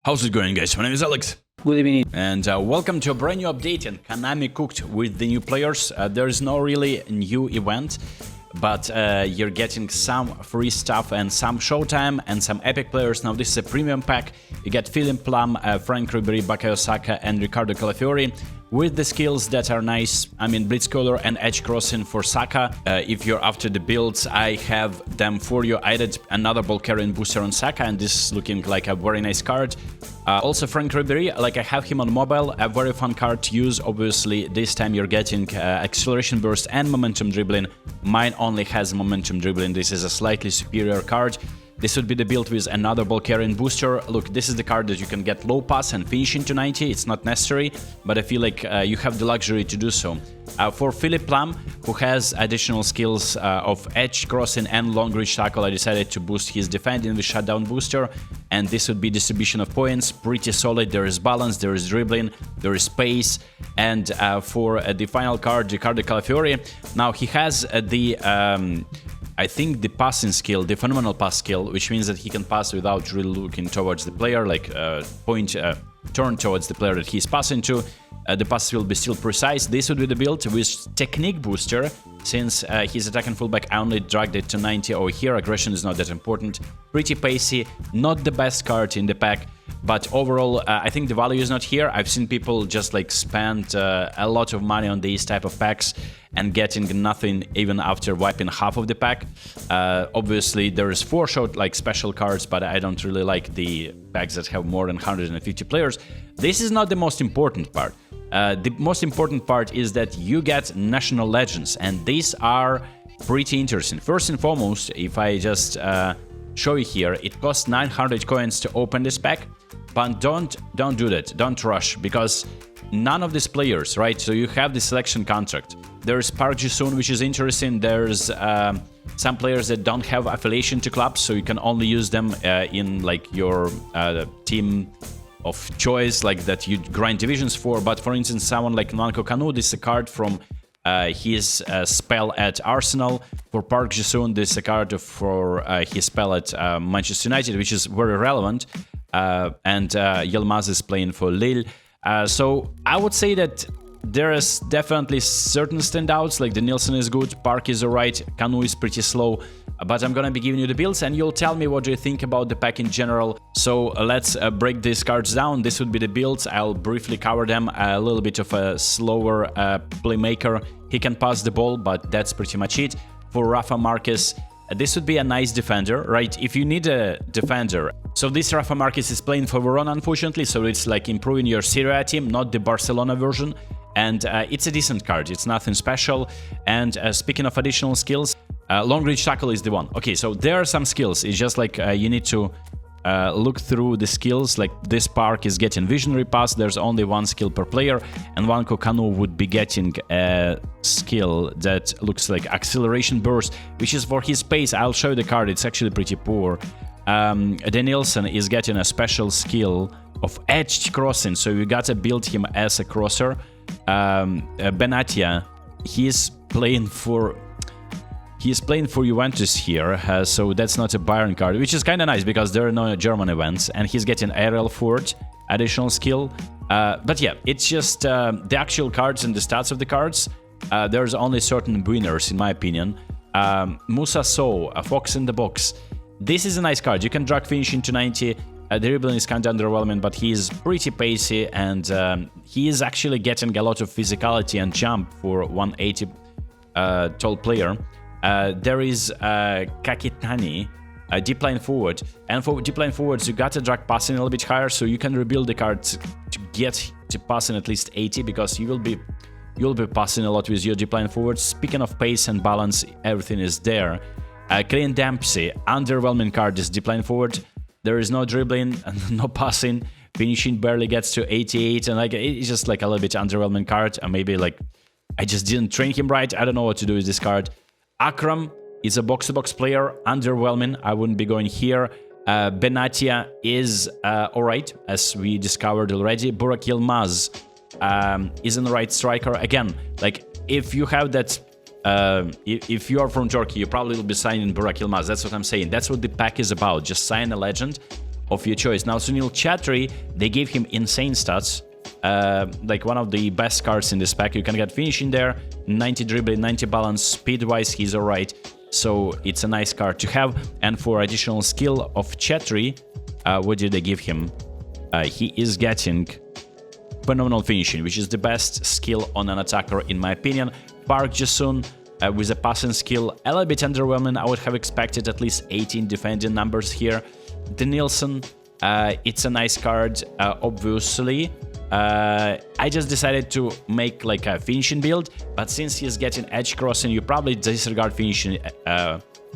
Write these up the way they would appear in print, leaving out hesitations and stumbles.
How's it going, guys? My name is Alex. Good evening. And welcome to a brand new update in Konami Cooked with the new players. There is no really new event, but you're getting some free stuff and some showtime and some epic players. Now this is a premium pack. You get Lahm, Frank Ribery, Saka and Ricardo Calafiory with the skills that are nice. I mean, Blitzcaller and Edge Crossing for Saka. If you're after the builds, I have them for you. I added another ball carrying booster on Saka, and this is looking like a very nice card. Also Frank Ribery, like I have him on mobile, a very fun card to use. Obviously, this time you're getting acceleration burst and momentum dribbling. Mine only has momentum dribbling. This is a slightly superior card. This would be the build with another ball carrying booster. Look, this is the card that you can get low pass and finish into 90. It's not necessary, but I feel like you have the luxury to do so. For Lahm, who has additional skills of edge crossing and long reach tackle, I decided to boost his defending with shutdown booster, and this would be distribution of points, pretty solid. There is balance, there is dribbling, there is space. And for the final card, Ricardo Calafiory, now he has I think the passing skill, the phenomenal pass skill, which means that he can pass without really looking towards the player, like turn towards the player that he's passing to. The pass will be still precise. This would be the build with technique booster. Since he's attacking fullback, I only dragged it to 90 over here. Aggression is not that important. Pretty pacey, not the best card in the pack, but overall I think the value is not here. I've seen people just like spend a lot of money on these type of packs and getting nothing even after wiping half of the pack. Obviously there is 4 short like special cards, but I don't really like the packs that have more than 150 players. This is not the most important part. The most important part is that you get national legends, and these are pretty interesting. First and foremost, if I just show you here, it costs 900 coins to open this pack, but don't do that, don't rush, because none of these players, right? So you have the selection contract. There's Park Ji-sung, which is interesting. There's some players that don't have affiliation to clubs, so you can only use them in like your team of choice, like that you grind divisions for. But for instance, someone like Nwankwo Kanu, this is a card from his spell at Arsenal. For Park Ji-sung, this is a card for his spell at Manchester United, which is very relevant. And Yilmaz is playing for Lille. So I would say that there is definitely certain standouts, like the Nielsen is good, Park is alright, Kanu is pretty slow, but I'm gonna be giving you the builds and you'll tell me what do you think about the pack in general. So let's break these cards down. This would be the builds. I'll briefly cover them. A little bit of a slower playmaker. He can pass the ball, but that's pretty much it. For Rafa Marquez, this would be a nice defender, right? If you need a defender. So this Rafa Marquez is playing for Verona, unfortunately, so it's like improving your Serie A team, not the Barcelona version. And it's a decent card, it's nothing special. And speaking of additional skills, long reach tackle is the one. Okay, so there are some skills. It's just like you need to look through the skills. Like this Park is getting visionary pass. There's only 1 skill per player, and Nwankwo Kanu would be getting a skill that looks like acceleration burst, which is for his pace. I'll show you the card. It's actually pretty poor. Danielson is getting a special skill of edged crossing, so you gotta build him as a crosser. Benatia, he's playing for Juventus here, so that's not a Bayern card, which is kind of nice because there are no German events, and he's getting aerial forward, additional skill. But yeah, it's just the actual cards and the stats of the cards. There's only certain winners, in my opinion. Musa Sow, a fox in the box. This is a nice card. You can drag finish into 90. The dribbling is kind of underwhelming, but he is pretty pacey, and he is actually getting a lot of physicality and jump for 180 tall player. There is Kakitani, a deep line forward, and for deep line forwards you gotta drag passing a little bit higher, so you can rebuild the card to get to passing at least 80, because you'll be passing a lot with your deep line forwards. Speaking of pace and balance, everything is there. Clean Dempsey, underwhelming card, is deep line forward. There is no dribbling and no passing. Finishing barely gets to 88, and like it's just like a little bit underwhelming card. And maybe like I just didn't train him right. I don't know what to do with this card. Akram is a box-to-box player, underwhelming. I wouldn't be going here. Benatia is alright, as we discovered already. Burak Yilmaz isn't the right striker. Again, like if you have that if you are from Turkey, you probably will be signing Burak Yilmaz. That's what I'm saying. That's what the pack is about. Just sign a legend. of your choice. Now, Sunil Chatri, they gave him insane stats. Like one of the best cards in this pack. You can get finishing there, 90 dribbling, 90 balance, speed-wise he's alright. So it's a nice card to have. And for additional skill of Chatri, what did they give him? He is getting phenomenal finishing, which is the best skill on an attacker in my opinion. Park Jasun with a passing skill, a little bit underwhelming. I would have expected at least 18 defending numbers here. Denilson, it's a nice card, obviously. I just decided to make like a finishing build, but since he's getting edge crossing, you probably disregard finishing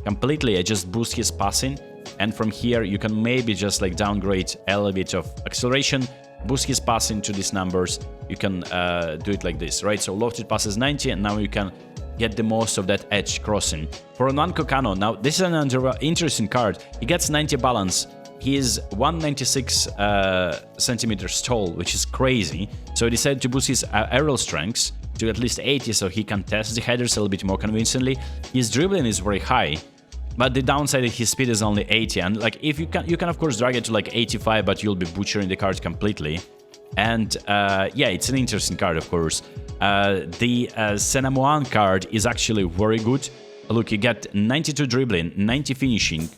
completely. I just boost his passing, and from here you can maybe just like downgrade a little bit of acceleration, boost his passing to these numbers. You can do it like this, right? So lofted pass is 90, and now you can get the most of that edge crossing. For Nwanko Kanu, now this is an interesting card. He gets 90 balance. He is 196 centimeters tall, which is crazy. So I decided to boost his aerial strengths to at least 80, so he can test the headers a little bit more convincingly. His dribbling is very high, but the downside is his speed is only 80. And like if you can of course drag it to like 85, but you'll be butchering the card completely. And yeah, it's an interesting card, of course. The Senamuan card is actually very good. Look, you get 92 dribbling, 90 finishing,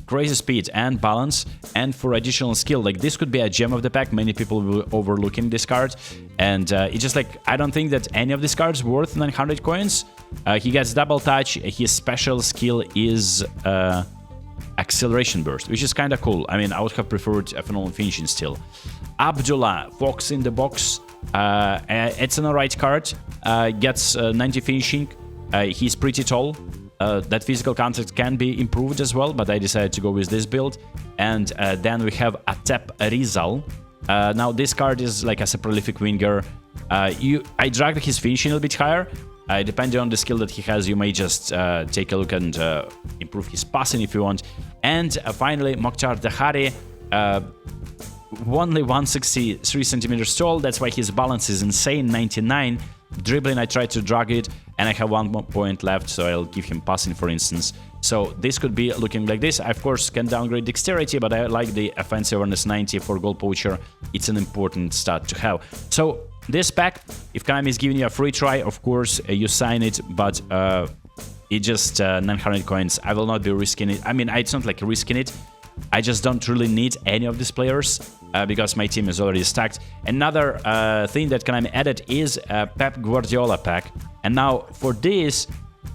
crazy speed and balance, and for additional skill. Like this could be a gem of the pack. Many people will be overlooking this card, and it's just like I don't think that any of these cards worth 900 coins. He gets double touch. His special skill is acceleration burst, which is kind of cool. I mean, I would have preferred a phenomenal finishing still. Abdullah, Fox in the box. It's an alright card. Gets 90 finishing. He's pretty tall. That physical contact can be improved as well, but I decided to go with this build. And then we have Atep Rizal. Now this card is like as a prolific winger. I dragged his finishing a little bit higher. Depending on the skill that he has, you may just take a look and improve his passing if you want. And finally, Mokhtar Dahari, only 163 centimeters tall. That's why his balance is insane, 99. Dribbling, I tried to drag it, and I have 1 point left, so I'll give him passing, for instance. So this could be looking like this. I, of course, can downgrade dexterity, but I like the offensive awareness 90 for goal poacher. It's an important stat to have. So this pack, if Konami is giving you a free try, of course, you sign it, but it just 900 coins. I will not be risking it. I mean, it's not like risking it. I just don't really need any of these players because my team is already stacked. Another thing that Konami added is a Pep Guardiola pack. And now for this,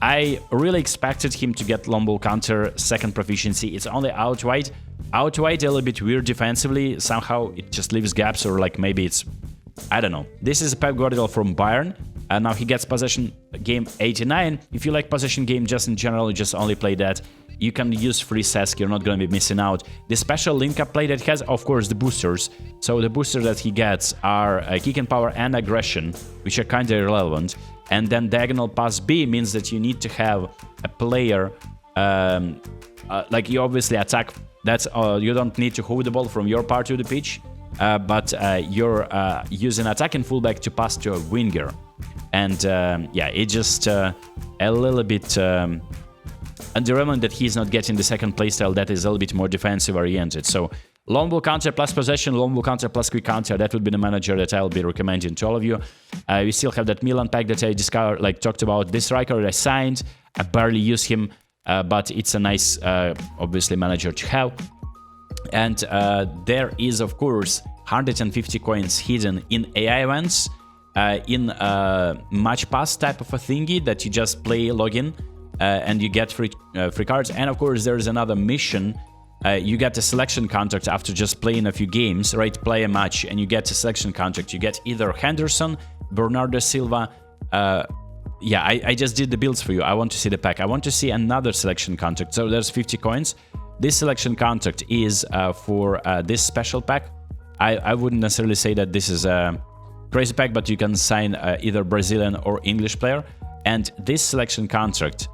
I really expected him to get long ball counter, second proficiency. It's only out wide. Out wide a little bit weird defensively. Somehow it just leaves gaps, or like maybe it's... I don't know. This is a Pep Guardiola from Bayern. And now he gets possession game 89. If you like possession game just in general, you just only play that. You can use free Sask, you're not going to be missing out. The special link-up play that he has, of course, the boosters. So the boosters that he gets are kick and power and aggression, which are kind of irrelevant. And then diagonal pass B means that you need to have a player, like you obviously attack. That's you don't need to hold the ball from your part to the pitch, but you're using attacking fullback to pass to a winger. And yeah, it's just a little bit... underwhelming that he's not getting the second playstyle that is a little bit more defensive oriented. So long ball counter plus possession, long ball counter plus quick counter, that would be the manager that I'll be recommending to all of you. We still have that Milan pack that I discovered, like talked about. This striker that I signed, I barely use him, but it's a nice, obviously, manager to have. And there is, of course, 150 coins hidden in AI events, in match pass type of a thingy that you just play login. And you get free cards. And of course, there is another mission. You get a selection contract after just playing a few games, right? Play a match and you get a selection contract. You get either Henderson, Bernardo Silva. Yeah, I just did the builds for you. I want to see the pack. I want to see another selection contract. So there's 50 coins. This selection contract is for this special pack. I wouldn't necessarily say that this is a crazy pack, but you can sign either Brazilian or English player. And this selection contract,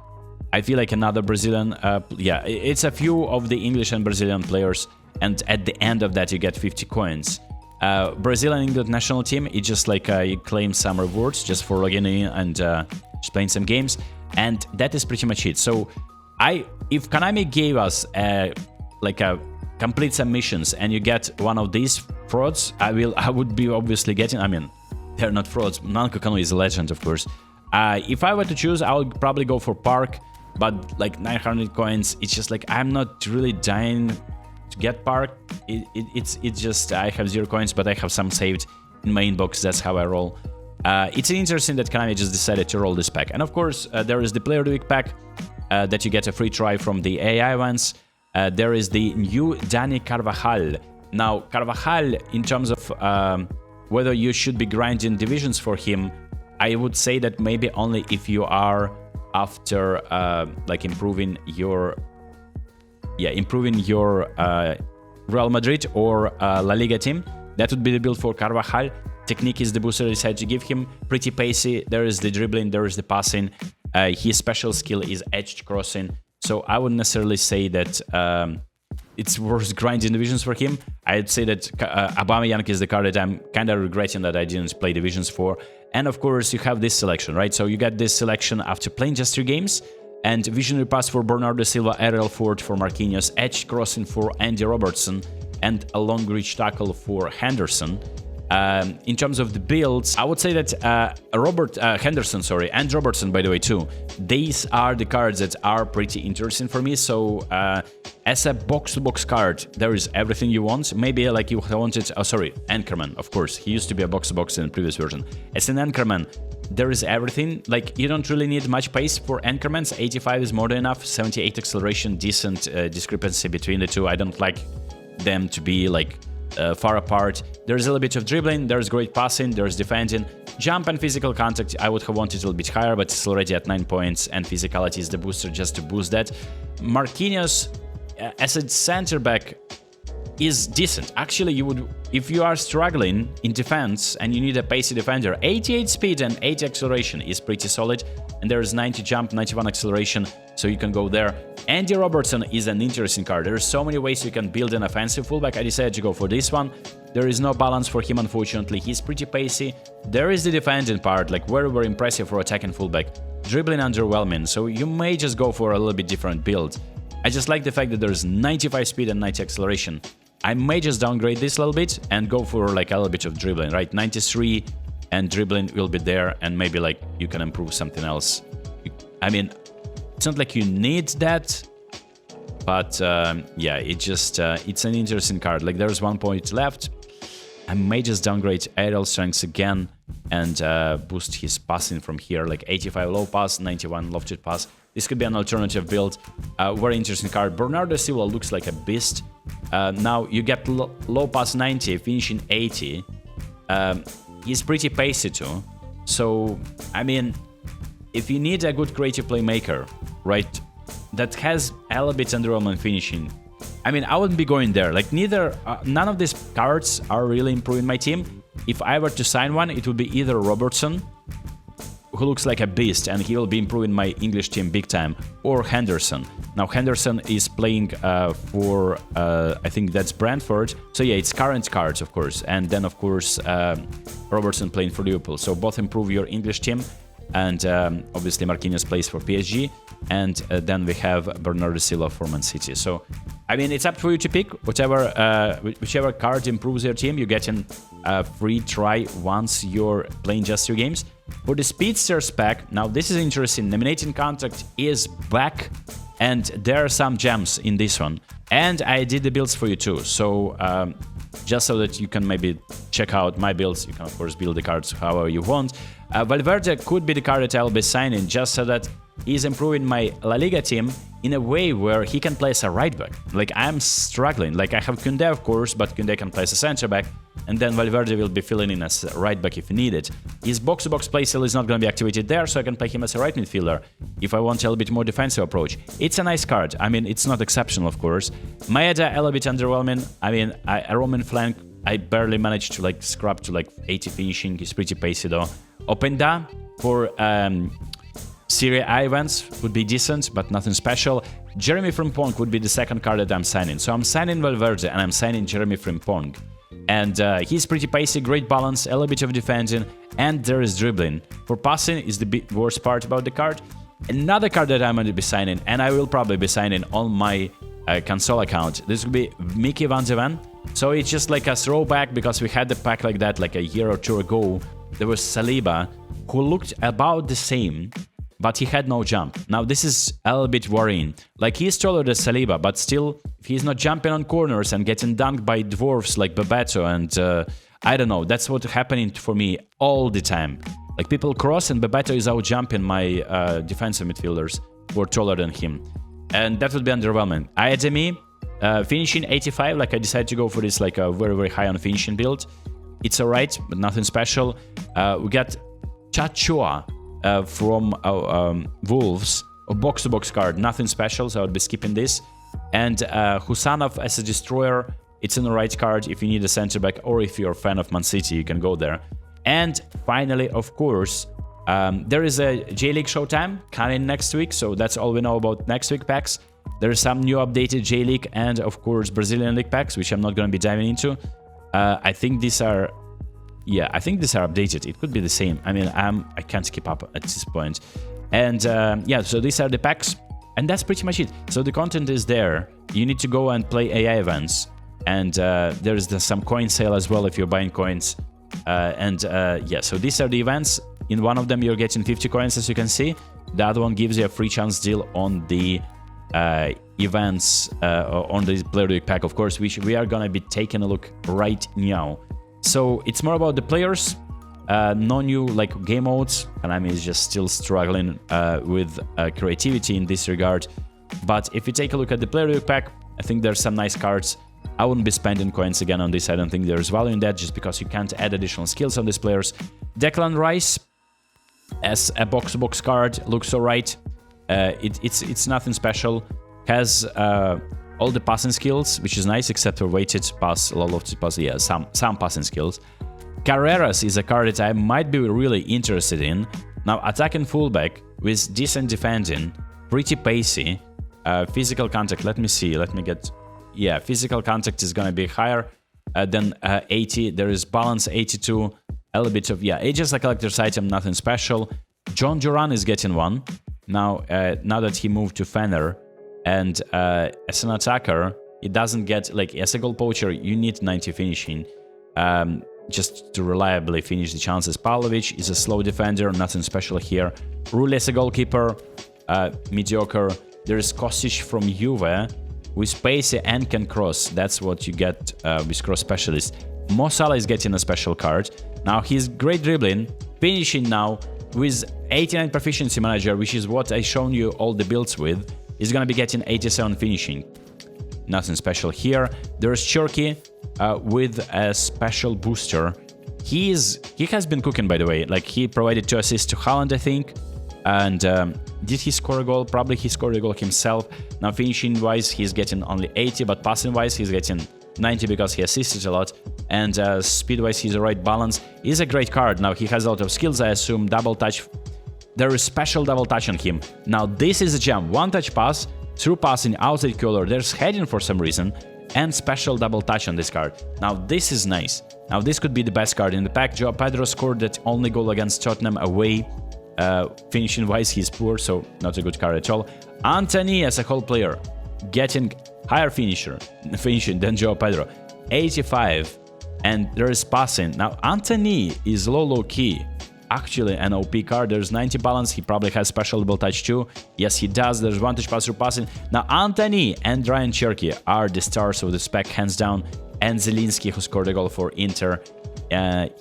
I feel like another Brazilian, yeah, it's a few of the English and Brazilian players, and at the end of that you get 50 coins. Brazilian England national team, it's just like you claim some rewards just for logging in and just playing some games, and that is pretty much it. So if Konami gave us like a complete some missions and you get one of these frauds, I would be obviously getting, I mean, they're not frauds. Nankokano is a legend, of course. If I were to choose, I would probably go for Park, but like 900 coins, it's just like I'm not really dying to get Park. It's just I have 0 coins, but I have some saved in my inbox. That's how I roll. It's interesting that Konami just decided to roll this pack. And of course, there is the Player of the Week pack that you get a free try from the AI ones. There is the new Dani Carvajal. Now, Carvajal, in terms of whether you should be grinding divisions for him, I would say that maybe only if you are after like improving your Real Madrid or La Liga team. That would be the build for Carvajal. Technique is the booster I decided to give him. Pretty pacey. There is the dribbling, there is the passing. His special skill is edged crossing. So I wouldn't necessarily say that it's worth grinding divisions for him. I'd say that Aubameyang is the card that I'm kind of regretting that I didn't play divisions for. And of course, you have this selection, right? So you get this selection after playing just 3 games. And visionary pass for Bernardo Silva, aerial forward for Marquinhos, edge crossing for Andy Robertson, and a long reach tackle for Henderson. In terms of the builds, I would say that Henderson, and Robertson, by the way, too. These are the cards that are pretty interesting for me. So, as a box-to-box card, there is everything you want. Maybe like you wanted, Anchorman, of course. He used to be a box-to-box in the previous version. As an Anchorman, there is everything. Like, you don't really need much pace for Anchormans. 85 is more than enough. 78 acceleration, decent discrepancy between the two. I don't like them to be like far apart. There's a little bit of dribbling, there's great passing, there's defending. Jump and physical contact, I would have wanted a little bit higher, but it's already at 9 points, and physicality is the booster just to boost that. Marquinhos, as a center back, is decent. Actually, you would, if you are struggling in defense and you need a pacey defender, 88 speed and 80 acceleration is pretty solid, and there's 90 jump, 91 acceleration, so you can go there. Andy Robertson is an interesting card. There are so many ways you can build an offensive fullback. I decided to go for this one. There is no balance for him, unfortunately. He's pretty pacey. There is the defending part, like very, very impressive for attacking fullback. Dribbling underwhelming, so you may just go for a little bit different build. I just like the fact that there's 95 speed and 90 acceleration. I may just downgrade this a little bit and go for like a little bit of dribbling, right? 93 and dribbling will be there, and maybe like you can improve something else. I mean, it's not like you need that, but yeah, it's an interesting card. Like there's 1 point left. I may just downgrade aerial strengths again and boost his passing from here, like 85 low pass, 91 lofted pass. This could be an alternative build. Very interesting card. Bernardo Silva looks like a beast. Now you get low pass 90, finishing 80. He's pretty pacey too. So, I mean, if you need a good creative playmaker, right, that has a little bit underwhelming finishing, I mean, I wouldn't be going there. Like none of these cards are really improving my team. If I were to sign one, it would be either Robertson, who looks like a beast, and he will be improving my English team big time, or Henderson. Now, Henderson is playing for, I think that's Brentford. So yeah, it's current cards, of course. And then, of course, Robertson playing for Liverpool. So both improve your English team. And obviously Marquinhos plays for PSG. And then we have Bernardo Silva for Man City. So, I mean, it's up for you to pick whichever card improves your team. You get a free try once you're playing just 2 games. For the Speedsters pack, now this is interesting. Nominating contract is back, and there are some gems in this one. And I did the builds for you too. So, just so that you can maybe check out my builds, you can of course build the cards however you want. Valverde could be the card that I'll be signing, just so that he's improving my La Liga team in a way where he can play as a right back. Like, I'm struggling. Like, I have Koundé, of course, but Koundé can play as a center back, and then Valverde will be filling in as a right back if needed. His box-to-box playstyle is not going to be activated there, so I can play him as a right midfielder if I want a little bit more defensive approach. It's a nice card. I mean, it's not exceptional, of course. Maeda, a little bit underwhelming. I mean, a Roman flank, I barely managed to like scrap to like 80 finishing. He's pretty pacey though. Openda for Serie A events would be decent, but nothing special. Jeremy Frimpong would be the second card that I'm signing. So I'm signing Valverde and I'm signing Jeremy Frimpong. And he's pretty pacey, great balance, a little bit of defending, and there is dribbling. For passing is the worst part about the card. Another card that I'm going to be signing, and I will probably be signing on my console account. This will be Mickey Van de Ven. So it's just like a throwback because we had the pack like that like a year or two ago. There was Saliba, who looked about the same, but he had no jump. Now this is a little bit worrying. Like he's taller than Saliba, but still, if he's not jumping on corners and getting dunked by dwarfs like Bebeto and I don't know, that's what's happening for me all the time. Like people cross and Bebeto is out jumping my defensive midfielders who are taller than him. And that would be underwhelming. Ayademi, finishing 85, like I decided to go for this like a very, very high on finishing build. It's alright, but nothing special. We got Chachua from Wolves, a box-to-box card, nothing special, so I would be skipping this. And Husanov as a destroyer, it's an alright card if you need a center back or if you're a fan of Man City, you can go there. And finally, of course, there is a J-League Showtime coming next week, so that's all we know about next week packs. There is some new updated J-League and, of course, Brazilian League packs, which I'm not going to be diving into. I think these are... Yeah, I think these are updated. It could be the same. I mean, I can't keep up at this point. And yeah, so these are the packs. And that's pretty much it. So the content is there. You need to go and play AI events. And there's some coin sale as well if you're buying coins. Yeah, so these are the events. In one of them, you're getting 50 coins, as you can see. The other one gives you a free chance deal on the events, on the Player of the Week pack, of course, which we are going to be taking a look right now. So it's more about the players, no new like game modes. Konami is just still struggling with creativity in this regard. But if you take a look at the Player of the Week pack, I think there's some nice cards. I wouldn't be spending coins again on this. I don't think there's value in that just because you can't add additional skills on these players. Declan Rice as a box-to-box card looks alright. It's nothing special. Has all the passing skills, which is nice, except for weighted pass, a lot of pass, yeah, some passing skills. Carreras is a card that I might be really interested in. Now, attacking fullback with decent defending, pretty pacey, physical contact. Let me see. Let me get. Yeah, physical contact is gonna be higher than 80. There is balance 82. A little bit of just a collector's item, nothing special. John Duran is getting one now. Now that he moved to Fener. And as an attacker, it doesn't get, like, as a goal poacher, you need 90 finishing just to reliably finish the chances. Pavlovic is a slow defender, nothing special here. Rulli as a goalkeeper, mediocre. There is Kostic from Juve, who is pacey and can cross. That's what you get with cross specialist. Mo Salah is getting a special card. Now, he's great dribbling, finishing now with 89 proficiency manager, which is what I shown you all the builds with. He's gonna be getting 87 finishing. Nothing special here. There's Cherky with a special booster. He has been cooking, by the way. Like, he provided 2 assists to Haaland, I think. And did he score a goal? Probably he scored a goal himself. Now, finishing-wise, he's getting only 80, but passing-wise, he's getting 90 because he assisted a lot. And speed-wise, he's a right balance. He's a great card. Now, he has a lot of skills, I assume. Double touch. There is special double touch on him. Now, this is a gem. One touch pass, through passing, outside curler. There's heading for some reason. And special double touch on this card. Now, this is nice. Now, this could be the best card in the pack. Joao Pedro scored that only goal against Tottenham away. Finishing-wise, he's poor, so not a good card at all. Anthony as a whole player, getting higher finishing than Joao Pedro. 85. And there is passing. Now, Anthony is low key. Actually an OP card. There's 90 balance. He probably has special double touch too. Yes, he does. There's one touch pass through passing. Now, Anthony and Ryan Cherky are the stars of the spec, hands down. And Zielinski, who scored a goal for Inter.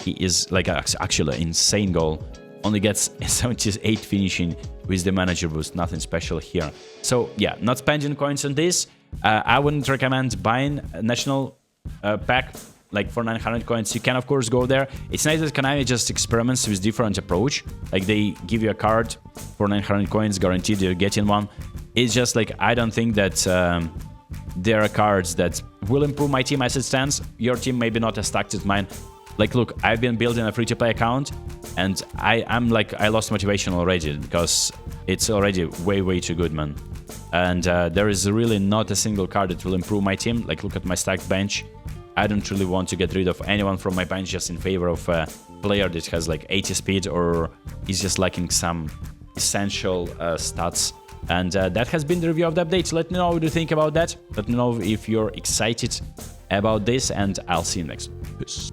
He is like actually an insane goal. Only gets 78 finishing with the manager boost. Nothing special here. So yeah, not spending coins on this. I wouldn't recommend buying a national pack. Like for 900 coins, you can of course go there. It's nice that Konami just experiments with different approach. Like they give you a card for 900 coins, guaranteed you're getting one. It's just like, I don't think that there are cards that will improve my team as it stands. Your team maybe not as stacked as mine. Like, look, I've been building a free-to-play account, and I'm like, I lost motivation already because it's already way too good, man. And there is really not a single card that will improve my team. Like, look at my stacked bench. I don't really want to get rid of anyone from my bench just in favor of a player that has like 80 speed or is just lacking some essential stats And that has been the review of the update. Let me know what you think about that. Let me know if you're excited about this, and I'll see you next. Peace.